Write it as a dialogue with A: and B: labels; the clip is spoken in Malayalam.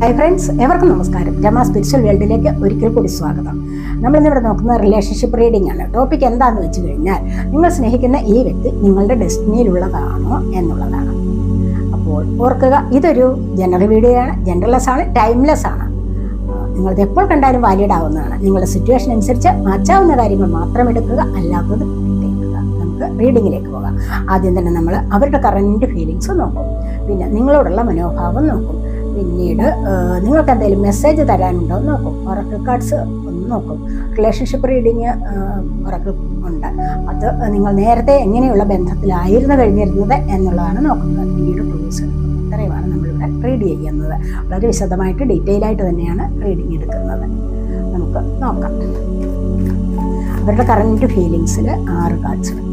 A: ഹായ് ഫ്രണ്ട്സ്, എവർക്കും നമസ്കാരം. രമ സ്പിരിച്വൽ വേൾഡിലേക്ക് ഒരിക്കൽ കൂടി സ്വാഗതം. നമ്മളിന്നിവിടെ നോക്കുന്ന റിലേഷൻഷിപ്പ് റീഡിംഗ് ആണ്. ടോപ്പിക് എന്താണെന്ന് വെച്ച് കഴിഞ്ഞാൽ, നിങ്ങൾ സ്നേഹിക്കുന്ന ഈ വ്യക്തി നിങ്ങളുടെ ഡെസ്റ്റിനിയിലുള്ളതാണോ എന്നുള്ളതാണ്. അപ്പോൾ ഓർക്കുക, ഇതൊരു ജനറൽ വീഡിയോ ആണ്, ജനറൽലെസ് ആണ്, ടൈംലെസ് ആണ്. നിങ്ങളത് എപ്പോൾ കണ്ടാലും വാലിഡ് ആവുന്നതാണ്. നിങ്ങളുടെ സിറ്റുവേഷൻ അനുസരിച്ച് മാറ്റാവുന്ന കാര്യങ്ങൾ മാത്രം എടുക്കുക, അല്ലാത്തത് വിട്ടേക്കുക. നമുക്ക് റീഡിങ്ങിലേക്ക് പോകാം. ആദ്യം തന്നെ നമ്മൾ അവരുടെ കറൻറ്റ് ഫീലിങ്സ് നോക്കും, പിന്നെ നിങ്ങളോടുള്ള മനോഭാവം നോക്കും, പിന്നീട് നിങ്ങൾക്ക് എന്തെങ്കിലും മെസ്സേജ് തരാനുണ്ടോ എന്ന് നോക്കും. ഒറക്കിൾ കാർഡ്സ് ഒന്ന് നോക്കും. റിലേഷൻഷിപ്പ് റീഡിങ് ഒറക്കിൾ ഉണ്ട്. അത് നിങ്ങൾ നേരത്തെ എങ്ങനെയുള്ള ബന്ധത്തിലായിരുന്നു കഴിഞ്ഞിരുന്നത് എന്നുള്ളതാണ് നോക്കുന്നത്. പിന്നീട് ക്ലൂസ്. ഇത്രയുമാണ് നമ്മളിവിടെ റീഡ് ചെയ്യുന്നത്. വളരെ വിശദമായിട്ട് ഡീറ്റെയിൽ ആയിട്ട് തന്നെയാണ് റീഡിങ് എടുക്കുന്നത്. നമുക്ക് നോക്കാം. അവരുടെ കറൻറ്റ് ഫീലിങ്സിൽ 6 കാർഡ്സ് ഉണ്ട്.